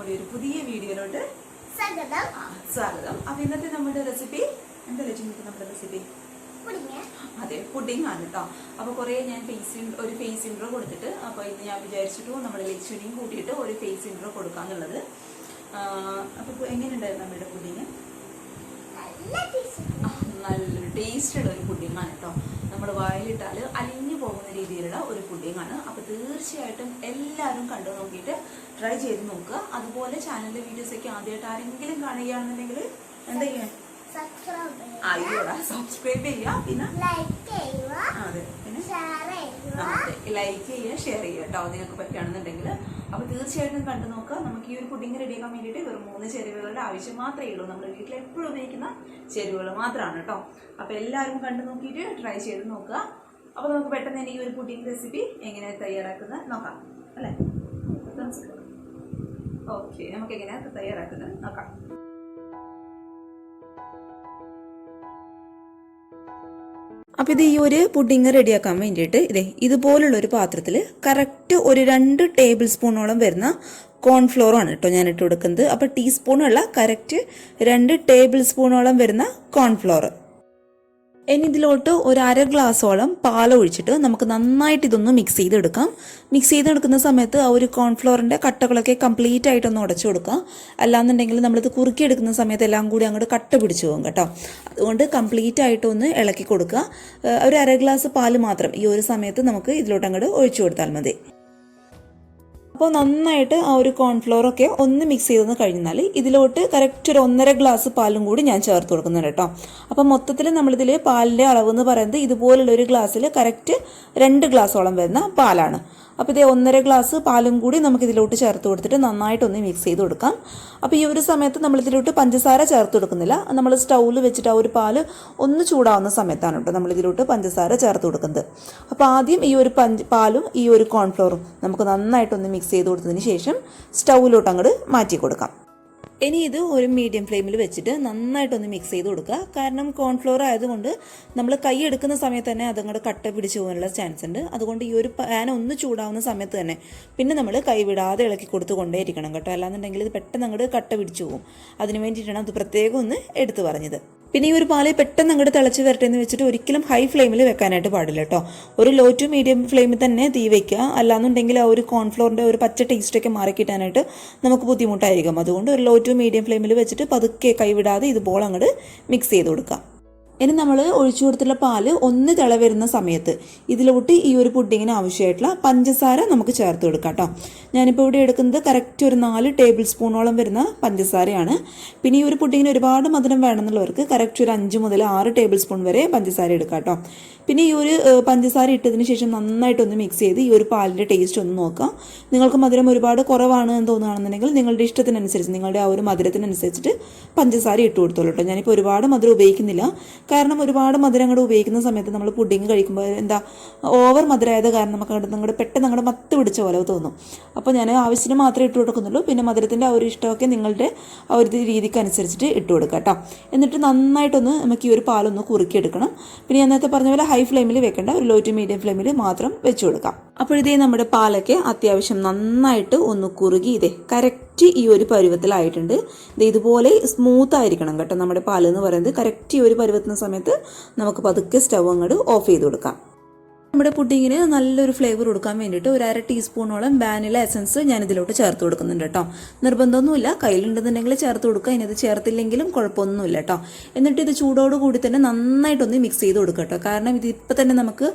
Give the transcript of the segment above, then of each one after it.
നമ്മുടെ ഒരു പുതിയ വീഡിയോയിലോട്ട് സ്വാഗതം. അപ്പോൾ ഇന്നത്തെ നമ്മുടെ റെസിപ്പി എന്താ നമ്മുടെ റെസിപ്പി അതെ പുഡിംഗ് ആണ് കേട്ടോ. അപ്പോൾ കുറേ ഞാൻ ഒരു ഫേസ് ഇൻട്രോ കൊടുത്തിട്ട് അപ്പോൾ ഇന്ന് ഞാൻ വിചാരിച്ചിട്ടു നമ്മൾ ലക്ഷ്മിയും കൂട്ടിയിട്ട് ഒരു ഫേസ് ഇൻട്രോ കൊടുക്കാന്നുള്ളത്. അപ്പോൾ എങ്ങനെയുണ്ടായിരുന്നു നമ്മുടെ പുഡിങ്? നല്ലൊരു ടേസ്റ്റുള്ള ഒരു പുഡിംഗ് ആണ് കേട്ടോ. നമ്മൾ വായിലിട്ടാൽ അലിഞ്ഞു പോകുന്ന രീതിയിലുള്ള ഒരു പുഡിംഗ് ആണ്. അപ്പോൾ തീർച്ചയായിട്ടും എല്ലാവരും കണ്ടു നോക്കിയിട്ട് ട്രൈ ചെയ്ത് നോക്കുക. അതുപോലെ ചാനലിലെ വീഡിയോസൊക്കെ ആദ്യമായിട്ട് ആരെങ്കിലും കാണുകയാണെന്നുണ്ടെങ്കിൽ എന്താ ചെയ്യാൻ? സബ്സ്ക്രൈബ് ചെയ്യുക, പിന്നെ അതെ പിന്നെ ലൈക്ക് ചെയ്യുക, ഷെയർ ചെയ്യുക കേട്ടോ നിങ്ങൾക്ക് പറ്റുകയാണെന്നുണ്ടെങ്കിൽ. അപ്പോൾ തീർച്ചയായിട്ടും കണ്ടു നോക്കുക. നമുക്ക് ഈ ഒരു പുഡിംഗ് റെഡിയാക്കാൻ വേണ്ടിയിട്ട് വെറും 3 ചേരുവകളുടെ ആവശ്യം മാത്രമേ ഉള്ളൂ. നമ്മുടെ വീട്ടിൽ എപ്പോഴും ഉപയോഗിക്കുന്ന ചേരുവകൾ മാത്രമാണ് കേട്ടോ. അപ്പോൾ എല്ലാവരും കണ്ടു നോക്കിയിട്ട് ട്രൈ ചെയ്ത് നോക്കുക. അപ്പോൾ നമുക്ക് പെട്ടെന്ന് തന്നെ ഈ ഒരു പുഡിംഗ് റെസിപ്പി എങ്ങനെ തയ്യാറാക്കുന്നത് നോക്കാം അല്ലേ? ഓക്കെ, നമുക്ക് എങ്ങനെയാണ് തയ്യാറാക്കുന്നത് നോക്കാം. അപ്പോൾ ഇത് ഈ ഒരു പുഡിംഗ് റെഡിയാക്കാൻ വേണ്ടിയിട്ട് ഇതുപോലുള്ളൊരു പാത്രത്തിൽ കറക്റ്റ് ഒരു 2 ടേബിൾ സ്പൂണോളം വരുന്ന കോൺഫ്ലോറാണ് കേട്ടോ ഞാൻ ഇട്ട് കൊടുക്കുന്നത്. അപ്പോൾ ടീസ്പൂണുള്ള കറക്റ്റ് 2 ടേബിൾ സ്പൂണോളം വരുന്ന കോൺഫ്ലോർ. ഇനി ഇതിലോട്ട് ഒരു 1/2 ഗ്ലാസോളം പാൽ ഒഴിച്ചിട്ട് നമുക്ക് നന്നായിട്ട് ഇതൊന്ന് മിക്സ് ചെയ്തെടുക്കാം. മിക്സ് ചെയ്തെടുക്കുന്ന സമയത്ത് ആ ഒരു കോൺഫ്ലോറിൻ്റെ കട്ടകളൊക്കെ കംപ്ലീറ്റ് ആയിട്ടൊന്ന് ഉടച്ചു കൊടുക്കാം. അല്ലാന്നുണ്ടെങ്കിൽ നമ്മളിത് കുറുക്കിയെടുക്കുന്ന സമയത്ത് എല്ലാം കൂടി അങ്ങോട്ട് കട്ട പിടിച്ചു പോകും കേട്ടോ. അതുകൊണ്ട് കംപ്ലീറ്റ് ആയിട്ടൊന്ന് ഇളക്കി കൊടുക്കുക. ഒരു 1/2 ഗ്ലാസ് പാൽ മാത്രം ഈ ഒരു സമയത്ത് നമുക്ക് ഇതിലോട്ട് അങ്ങോട്ട് ഒഴിച്ചു കൊടുത്താൽ മതി. അപ്പോൾ നന്നായിട്ട് ആ ഒരു കോൺഫ്ലോറൊക്കെ ഒന്ന് മിക്സ് ചെയ്തെന്ന് കഴിഞ്ഞാൽ ഇതിലോട്ട് കറക്റ്റ് ഒരു 1.5 ഗ്ലാസ് പാലും കൂടി ഞാൻ ചേർത്ത് കൊടുക്കുന്നുണ്ട് കേട്ടോ. അപ്പോൾ മൊത്തത്തിൽ നമ്മളിതിൽ പാലിൻ്റെ അളവെന്ന് പറയുന്നത് ഇതുപോലുള്ളൊരു ഗ്ലാസ്സിൽ കറക്റ്റ് 2 ഗ്ലാസോളം വരുന്ന പാലാണ്. അപ്പോൾ ഇത് 1.5 ഗ്ലാസ് പാലും കൂടി നമുക്ക് ഇതിലോട്ട് ചേർത്ത് കൊടുത്തിട്ട് നന്നായിട്ടൊന്ന് മിക്സ് ചെയ്ത് കൊടുക്കാം. അപ്പോൾ ഈ ഒരു സമയത്ത് നമ്മളിതിലോട്ട് പഞ്ചസാര ചേർത്ത് കൊടുക്കുന്നില്ല. നമ്മൾ സ്റ്റൗവിൽ വെച്ചിട്ട് ആ ഒരു പാല് ഒന്ന് ചൂടാവുന്ന സമയത്താണ് കേട്ടോ നമ്മളിതിലോട്ട് പഞ്ചസാര ചേർത്ത് കൊടുക്കുന്നത്. അപ്പോൾ ആദ്യം ഈ ഒരു പാലും ഈ ഒരു കോൺഫ്ലോറും നമുക്ക് നന്നായിട്ടൊന്ന് മിക്സ് ചെയ്ത് കൊടുത്തതിന് ശേഷം സ്റ്റൗവിലോട്ട് അങ്ങോട്ട് മാറ്റി കൊടുക്കാം. ഇനി ഇത് ഒരു മീഡിയം ഫ്ലെയിമിൽ വെച്ചിട്ട് നന്നായിട്ടൊന്ന് മിക്സ് ചെയ്ത് കൊടുക്കുക. കാരണം കോൺഫ്ലോർ ആയതുകൊണ്ട് നമ്മൾ കൈ എടുക്കുന്ന സമയത്ത് തന്നെ അതങ്ങോട്ട് കട്ട പിടിച്ച് പോകാനുള്ള ചാൻസ് ഉണ്ട്. അതുകൊണ്ട് ഈ ഒരു പാൻ ഒന്ന് ചൂടാവുന്ന സമയത്ത് തന്നെ പിന്നെ നമ്മൾ കൈ വിടാതെ ഇളക്കി കൊടുത്തുകൊണ്ടേ ഇരിക്കണം കേട്ടോ. അല്ലാന്നുണ്ടെങ്കിൽ ഇത് പെട്ടെന്ന് അങ്ങോട്ട് കട്ട പിടിച്ചു പോകും. അതിന് വേണ്ടിയിട്ടാണ് അത് പ്രത്യേകം ഒന്ന് എടുത്തു പറഞ്ഞത്. പിന്നെ ഈ ഒരു പാല് പെട്ടെന്ന് അങ്ങോട്ട് തിളച്ച് വരട്ടെ എന്ന് വെച്ചിട്ട് ഒരിക്കലും ഹൈ ഫ്ലെയിമിൽ വെക്കാനായിട്ട് പാടില്ല കേട്ടോ. ഒരു ലോ ടു മീഡിയം ഫ്ലെയിമിൽ തന്നെ തീ വയ്ക്കുക. അല്ലാന്നുണ്ടെങ്കിൽ ആ ഒരു കോൺഫ്ലോറിൻ്റെ ഒരു പച്ച ടേസ്റ്റൊക്കെ മാറിക്കിട്ടാനായിട്ട് നമുക്ക് ബുദ്ധിമുട്ടായിരിക്കും. അതുകൊണ്ട് ഒരു ലോ ടു മീഡിയം ഫ്ലെയിമിൽ വെച്ചിട്ട് പതുക്കെ കൈവിടാതെ ഇതുപോലെ അങ്ങോട്ട് മിക്സ് ചെയ്ത് കൊടുക്കുക. ഇനി നമ്മൾ ഒഴിച്ചു കൊടുത്തുള്ള പാല് ഒന്ന് തിള വരുന്ന സമയത്ത് ഇതിലോട്ട് ഈ ഒരു പുഡിങ്ങിന് ആവശ്യമായിട്ടുള്ള പഞ്ചസാര നമുക്ക് ചേർത്ത് കൊടുക്കാം കേട്ടോ. ഞാനിപ്പോൾ ഇവിടെ എടുക്കുന്നത് കറക്റ്റ് ഒരു 4 ടേബിൾ സ്പൂണോളം വരുന്ന പഞ്ചസാരയാണ്. പിന്നെ ഈ ഒരു പുഡിങ്ങിന് ഒരുപാട് മധുരം വേണമെന്നുള്ളവർക്ക് കറക്റ്റ് ഒരു 5 മുതൽ 6 ടേബിൾ സ്പൂൺ വരെ പഞ്ചസാര എടുക്കാം കേട്ടോ. പിന്നെ ഈ ഒരു പഞ്ചസാര ഇട്ടതിന് ശേഷം നന്നായിട്ടൊന്ന് മിക്സ് ചെയ്ത് ഈ ഒരു പാലിൻ്റെ ടേസ്റ്റ് ഒന്ന് നോക്കാം. നിങ്ങൾക്ക് മധുരം ഒരുപാട് കുറവാണ് എന്ന് തോന്നുകയാണെന്നുണ്ടെങ്കിൽ നിങ്ങളുടെ ഇഷ്ടത്തിനനുസരിച്ച് നിങ്ങളുടെ ആ ഒരു മധുരത്തിനനുസരിച്ചിട്ട് പഞ്ചസാര ഇട്ട് കൊടുത്തോളൂ കേട്ടോ. ഞാനിപ്പോൾ ഒരുപാട് മധുരം ഉപയോഗിക്കുന്നില്ല. കാരണം ഒരുപാട് മധുരം അങ്ങോട്ട് ഉപയോഗിക്കുന്ന സമയത്ത് നമ്മൾ പുഡിങ് കഴിക്കുമ്പോൾ ഓവർ മധുരമായത് കാരണം നമുക്ക് പെട്ടെന്ന് അങ്ങോട്ട് മത്ത് പിടിച്ച പോലെ തോന്നും. അപ്പോൾ ഞാൻ ആവശ്യത്തിന് മാത്രമേ ഇട്ട് കൊടുക്കുന്നുള്ളൂ. പിന്നെ മധുരത്തിൻ്റെ ആ ഒരു ഇഷ്ടമൊക്കെ നിങ്ങളുടെ ആ ഒരു രീതിക്ക് അനുസരിച്ചിട്ട് ഇട്ട് കൊടുക്കുക കേട്ടോ. എന്നിട്ട് നന്നായിട്ടൊന്ന് നമുക്ക് ഈ ഒരു പാലൊന്ന് കുറുക്കിയെടുക്കണം. പിന്നെ ഞാൻ നേരത്തെ പറഞ്ഞ പോലെ ഹൈ ഫ്ലെയിമിൽ വെക്കേണ്ട, ഒരു ലോ ടു മീഡിയം ഫ്ലെയിമിൽ മാത്രം വെച്ച് കൊടുക്കാം. അപ്പോഴിതേ നമ്മുടെ പാലൊക്കെ അത്യാവശ്യം നന്നായിട്ട് ഒന്ന് കുറുകി കറക്റ്റ് ഈ ഒരു പരുവത്തിലായിട്ടുണ്ട്. ഇതുപോലെ സ്മൂത്ത് ആയിരിക്കണം കേട്ടോ നമ്മുടെ പാൽ എന്ന് പറയുന്നത്. കറക്റ്റ് ഈ ഒരു പരുവത്തുന്ന സമയത്ത് നമുക്ക് പതുക്കെ സ്റ്റവ് അങ്ങോട്ട് ഓഫ് ചെയ്ത് കൊടുക്കാം. നമ്മുടെ പുഡിങ്ങിന് നല്ലൊരു ഫ്ലേവർ കൊടുക്കാൻ വേണ്ടിയിട്ട് ഒരു 1/2 ടീസ്പൂണോളം വാനില എസൻസ് ഞാൻ ഇതിലോട്ട് ചേർത്ത് കൊടുക്കുന്നുണ്ട് കേട്ടോ. നിർബന്ധമൊന്നുമില്ല, കയ്യിലുണ്ടെന്നുണ്ടെങ്കിൽ ചേർത്ത് കൊടുക്കുക. ഇനി അത് ചേർത്തില്ലെങ്കിലും കുഴപ്പമൊന്നുമില്ല കേട്ടോ. എന്നിട്ട് ഇത് ചൂടോട് കൂടി തന്നെ നന്നായിട്ടൊന്ന് മിക്സ് ചെയ്ത് കൊടുക്കുക കേട്ടോ. കാരണം ഇതിപ്പോൾ തന്നെ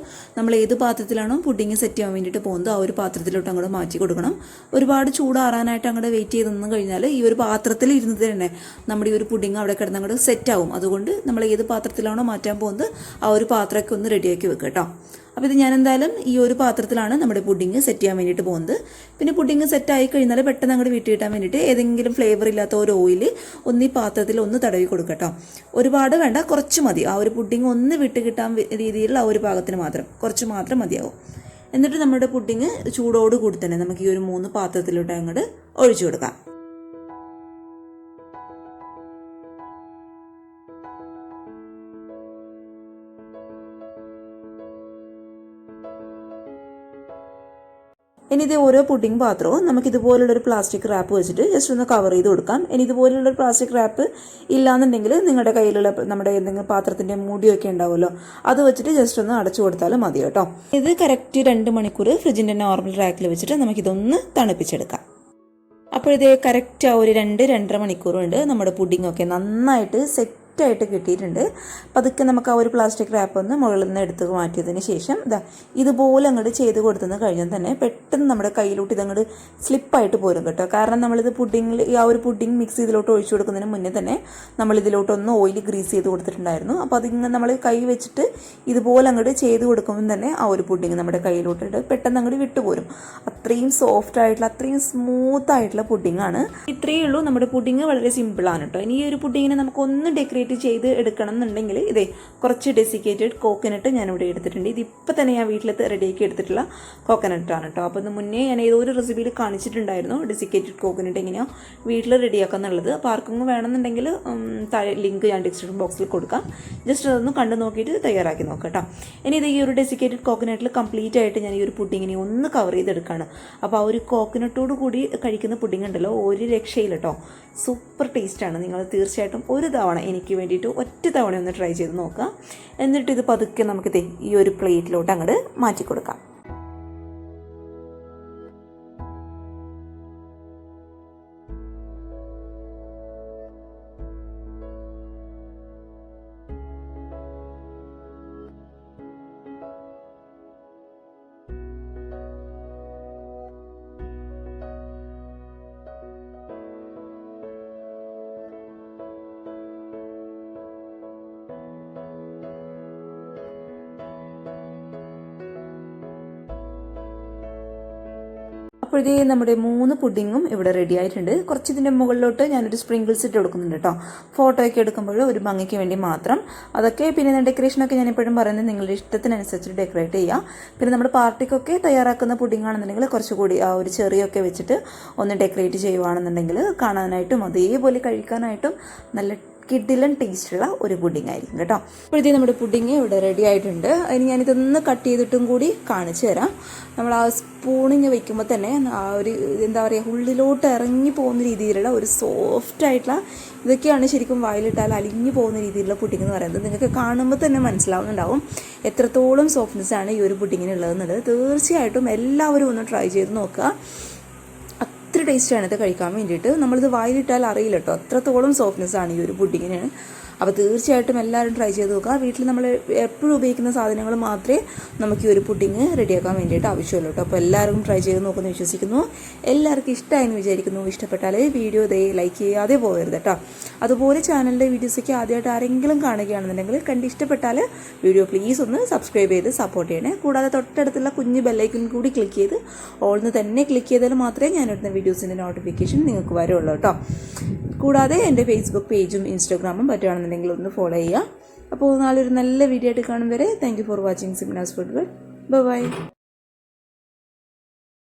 നമ്മൾ ഏത് പാത്രത്തിലാണോ പുഡിങ് സെറ്റ് ചെയ്യാൻ വേണ്ടിയിട്ട് പോകുന്നത് ആ ഒരു പാത്രത്തിലോട്ട് അങ്ങോട്ട് മാറ്റി കൊടുക്കണം. ഒരുപാട് ചൂടാറാനായിട്ട് അങ്ങോട്ട് വെയിറ്റ് ചെയ്ത് നിന്ന് കഴിഞ്ഞാൽ ഈ ഒരു പാത്രത്തിൽ ഇരുന്നത് തന്നെ നമ്മുടെ ഈ ഒരു പുഡിങ് അവിടെ കിടന്ന് അങ്ങോട്ട് സെറ്റ് ആവും. അതുകൊണ്ട് നമ്മൾ ഏത് പാത്രത്തിലാണോ മാറ്റാൻ പോകുന്നത് ആ ഒരു പാത്രമൊക്കെ ഒന്ന് റെഡിയാക്കി വെക്കുക കേട്ടോ. അപ്പോൾ ഇത് ഞാൻ എന്തായാലും ഈ ഒരു പാത്രത്തിലാണ് നമ്മുടെ പുഡിങ് സെറ്റ് ചെയ്യാൻ വേണ്ടിയിട്ട് പോകുന്നത്. പിന്നെ പുഡിങ് സെറ്റ് ആയി കഴിഞ്ഞാൽ പെട്ടെന്ന് അങ്ങോട്ട് വീട്ടിൽ കിട്ടാൻ വേണ്ടിയിട്ട് ഏതെങ്കിലും ഫ്ലേവർ ഇല്ലാത്ത ഒരു ഓയിൽ ഒന്ന് ഈ പാത്രത്തിൽ ഒന്ന് തടവി കൊടുക്കട്ടോ. ഒരുപാട് വേണ്ട, കുറച്ച് മതി. ആ ഒരു പുഡിങ് ഒന്ന് വിട്ട് കിട്ടാൻ രീതിയിലുള്ള ആ ഒരു പാകത്തിന് മാത്രം കുറച്ച് മാത്രം മതിയാവും. എന്നിട്ട് നമ്മുടെ പുഡിങ് ചൂടോട് കൂടി തന്നെ നമുക്ക് ഈ ഒരു 3 പാത്രത്തിലോട്ട് അങ്ങോട്ട് ഒഴിച്ചു കൊടുക്കാം. ഇനി ഇത് ഓരോ പുഡിംഗ് പാത്രവും നമുക്ക് ഇതുപോലുള്ളൊരു പ്ലാസ്റ്റിക് റാപ്പ് വെച്ചിട്ട് ജസ്റ്റ് ഒന്ന് കവർ ചെയ്ത് കൊടുക്കാം. ഇനി ഇതുപോലുള്ളൊരു പ്ലാസ്റ്റിക് റാപ്പ് ഇല്ലാന്നുണ്ടെങ്കിൽ നിങ്ങളുടെ കയ്യിലുള്ള നമ്മുടെ എന്തെങ്കിലും പാത്രത്തിൻ്റെ മൂടിയൊക്കെ ഉണ്ടാവുമല്ലോ, അത് വെച്ചിട്ട് ജസ്റ്റ് ഒന്ന് അടച്ചു കൊടുത്താലും മതി കേട്ടോ. ഇത് കറക്റ്റ് 2 മണിക്കൂർ ഫ്രിഡ്ജിൻ്റെ നോർമൽ റാക്കിൽ വെച്ചിട്ട് നമുക്കിതൊന്ന് തണുപ്പിച്ചെടുക്കാം. അപ്പോൾ ഇത് കറക്റ്റ് ആ ഒരു 2-2.5 മണിക്കൂർ കൊണ്ട് നമ്മുടെ പുഡിങ്ങൊക്കെ നന്നായിട്ട് സെറ്റായിട്ട് കിട്ടിയിട്ടുണ്ട്. പതുക്കെ നമുക്ക് ആ ഒരു പ്ലാസ്റ്റിക് റാപ്പ് ഒന്ന് മുകളിൽ നിന്ന് എടുത്ത് മാറ്റിയതിന് ശേഷം ഇതുപോലെ അങ്ങോട്ട് ചെയ്ത് കൊടുത്തെന്ന് കഴിഞ്ഞാൽ തന്നെ പെട്ടെന്ന് നമ്മുടെ കയ്യിലോട്ട് ഇതങ്ങോട്ട് സ്ലിപ്പായിട്ട് പോരും കേട്ടോ. കാരണം നമ്മളിത് പുഡിങ്ങിൽ ആ ഒരു പുഡിങ് മിക്സ് ഇതിലോട്ട് ഒഴിച്ചു കൊടുക്കുന്നതിന് മുന്നേ തന്നെ നമ്മൾ ഇതിലോട്ടൊന്ന് ഓയിൽ ഗ്രീസ് ചെയ്ത് കൊടുത്തിട്ടുണ്ടായിരുന്നു. അപ്പോൾ അതിങ്ങനെ നമ്മൾ കൈ വെച്ചിട്ട് ഇതുപോലെ അങ്ങോട്ട് ചെയ്ത് കൊടുക്കുമ്പോൾ തന്നെ ആ ഒരു പുഡിങ് നമ്മുടെ കയ്യിലോട്ടിട്ട് പെട്ടെന്ന് അങ്ങോട്ട് വിട്ടുപോരും. അത്രയും സോഫ്റ്റ് ആയിട്ടുള്ള അത്രയും സ്മൂത്ത് ആയിട്ടുള്ള പുഡിങ്ങാണ്. ഇത്രയേ ഉള്ളൂ. നമ്മുടെ പുഡിങ് വളരെ സിമ്പിളാണ് കേട്ടോ. ഇനി ഈ ഒരു പുഡിങ്ങിനെ നമുക്കൊന്ന് ഡെക്കറേറ്റ് ചെയ്ത് എടുക്കണം എന്നുണ്ടെങ്കിൽ ഇതേ കുറച്ച് ഡെസിക്കേറ്റഡ് കോക്കനട്ട് ഞാനിവിടെ എടുത്തിട്ടുണ്ട്. ഇതിപ്പോൾ തന്നെ ഞാൻ വീട്ടിൽ റെഡിയാക്കി എടുത്തിട്ടുള്ള കോക്കനട്ടാണ് കേട്ടോ. അപ്പോൾ ഇത് മുന്നേ ഞാൻ ഏതോ ഒരു റെസിപ്പിയിൽ കാണിച്ചിട്ടുണ്ടായിരുന്നു ഡെസിക്കേറ്റഡ് കോക്കനട്ട് എങ്ങനെയാണ് വീട്ടിൽ റെഡിയാക്കുക എന്നുള്ളത്. അപ്പോൾ ആർക്കും വേണമെന്നുണ്ടെങ്കിൽ താഴെ ലിങ്ക് ഞാൻ ഡിസ്ക്രിപ്ഷൻ ബോക്സിൽ കൊടുക്കാം. ജസ്റ്റ് അതൊന്ന് കണ്ടു നോക്കിയിട്ട് തയ്യാറാക്കി നോക്കാം കേട്ടോ. ഇനി ഇത് ഈ ഒരു ഡെസിക്കേറ്റഡ് കോക്കനട്ടിൽ കംപ്ലീറ്റ് ആയിട്ട് ഞാൻ ഈ ഒരു പുഡിങ്ങിനെ ഒന്ന് കവർ ചെയ്തെടുക്കുകയാണ്. അപ്പോൾ ആ ഒരു കോക്കനട്ടോട് കൂടി കഴിക്കുന്ന പുഡിങ് ഉണ്ടല്ലോ, ഒരു രക്ഷയില്ല കേട്ടോ. സൂപ്പർ ടേസ്റ്റാണ്. നിങ്ങൾ തീർച്ചയായിട്ടും ഒരു തവണ എനിക്ക് വേണ്ടിയിട്ട് ഒറ്റ തവണ ഒന്ന് ട്രൈ ചെയ്ത് നോക്കുക. എന്നിട്ട് ഇത് പതുക്കെ നമുക്ക് ഈ ഒരു പ്ലേറ്റിലോട്ട് അങ്ങോട്ട് മാറ്റി കൊടുക്കാം. അപ്പോഴേ നമ്മുടെ 3 പുഡിങ്ങും ഇവിടെ റെഡി ആയിട്ടുണ്ട്. കുറച്ച് ഇതിൻ്റെ മുകളിലോട്ട് ഞാനൊരു സ്പ്രിങ്കിൾസ് ഇട്ട് കൊടുക്കുന്നുണ്ട് കേട്ടോ. ഫോട്ടോയൊക്കെ എടുക്കുമ്പോൾ ഒരു ഭംഗിക്ക് വേണ്ടി മാത്രം. അതൊക്കെ പിന്നെ ഡെക്കറേഷനൊക്കെ ഞാൻ എപ്പോഴും പറയുന്നത് നിങ്ങളുടെ ഇഷ്ടത്തിനനുസരിച്ച് ഡെക്കറേറ്റ് ചെയ്യുക. പിന്നെ നമ്മുടെ പാർട്ടിക്കൊക്കെ തയ്യാറാക്കുന്ന പുഡിംഗ് ആണെന്നുണ്ടെങ്കിൽ കുറച്ചുകൂടി ആ ഒരു ചെറിയൊക്കെ വെച്ചിട്ട് ഒന്ന് ഡെക്കറേറ്റ് ചെയ്യുകയാണെന്നുണ്ടെങ്കിൽ കാണാനായിട്ടും അതേപോലെ കഴിക്കാനായിട്ടും നല്ല കിഡിലൻ ടേസ്റ്റുള്ള ഒരു പുഡിംഗ് ആയിരിക്കും കേട്ടോ. ഇപ്പോഴത്തെ നമ്മുടെ പുഡിംഗ് ഇവിടെ റെഡി ആയിട്ടുണ്ട്. ഇനി ഞാനിതൊന്ന് കട്ട് ചെയ്തിട്ടും കൂടി കാണിച്ചു തരാം. നമ്മൾ ആ സ്പൂണിങ് വെക്കുമ്പോൾ തന്നെ ആ ഒരു എന്താ പറയുക ഉള്ളിലോട്ട് ഇറങ്ങി പോകുന്ന രീതിയിലുള്ള ഒരു സോഫ്റ്റ് ആയിട്ടുള്ള ഇതൊക്കെയാണ് ശരിക്കും വായിലിട്ടാൽ അലിഞ്ഞു പോകുന്ന രീതിയിലുള്ള പുഡിംഗ് എന്ന് പറയുന്നത്. നിങ്ങൾക്ക് കാണുമ്പോൾ തന്നെ മനസ്സിലാവുന്നുണ്ടാവും എത്രത്തോളം സോഫ്റ്റ്നെസ് ആണ് ഈ ഒരു പുഡിങ്ങിനുള്ളതെന്നുള്ളത്. തീർച്ചയായിട്ടും എല്ലാവരും ഒന്ന് ട്രൈ ചെയ്ത് നോക്കുക. അത്ര ടേസ്റ്റാണ് ഇത് കഴിക്കാൻ വേണ്ടിയിട്ട്. നമ്മളിത് വായിലിട്ടാൽ അറിയില്ല കേട്ടോ, അത്രത്തോളം സോഫ്റ്റ്നെസ് ആണ് ഈ ഒരു പുഡിങ്ങിന്. അപ്പോൾ തീർച്ചയായിട്ടും എല്ലാവരും ട്രൈ ചെയ്ത് നോക്കുക. വീട്ടിൽ നമ്മൾ എപ്പോഴും ഉപയോഗിക്കുന്ന സാധനങ്ങൾ മാത്രമേ നമുക്ക് ഈ ഒരു പുഡിങ് റെഡിയാക്കാൻ വേണ്ടിയിട്ട് ആവശ്യമുള്ളൂ കേട്ടോ. അപ്പോൾ എല്ലാവർക്കും ട്രൈ ചെയ്ത് നോക്കുമെന്ന് വിശ്വസിക്കുന്നു. എല്ലാവർക്കും ഇഷ്ടമായെന്ന് വിചാരിക്കുന്നു. ഇഷ്ടപ്പെട്ടാൽ വീഡിയോ ലൈക്ക് ചെയ്യാതെ പോകരുത് കേട്ടോ. അതുപോലെ ചാനലിൻ്റെ വീഡിയോസൊക്കെ ആദ്യമായിട്ട് ആരെങ്കിലും കാണുകയാണെന്നുണ്ടെങ്കിൽ ഇഷ്ടപ്പെട്ടാൽ വീഡിയോ പ്ലീസ് ഒന്ന് സബ്സ്ക്രൈബ് ചെയ്ത് സപ്പോർട്ട് ചെയ്യണേ. കൂടാതെ തൊട്ടടുത്തുള്ള കുഞ്ഞ് ബെല്ലൈക്കൺ കൂടി ക്ലിക്ക് ചെയ്ത് ഓൾന്ന് തന്നെ ക്ലിക്ക് ചെയ്താൽ മാത്രമേ ഞാൻ ഇടുന്ന വീഡിയോസിൻ്റെ നോട്ടിഫിക്കേഷൻ നിങ്ങൾക്ക് വരുള്ളൂ കേട്ടോ. കൂടാതെ എൻ്റെ ഫേസ്ബുക്ക് പേജും ഇൻസ്റ്റാഗ്രാമും പറ്റുകയാണെന്നുണ്ടെങ്കിൽ ഒന്ന് ഫോളോ ചെയ്യുക. അപ്പോൾ നാളെ ഒരു നല്ല വീഡിയോ ആയിട്ട് കാണും വരെ thank you for watching Simnas food. By.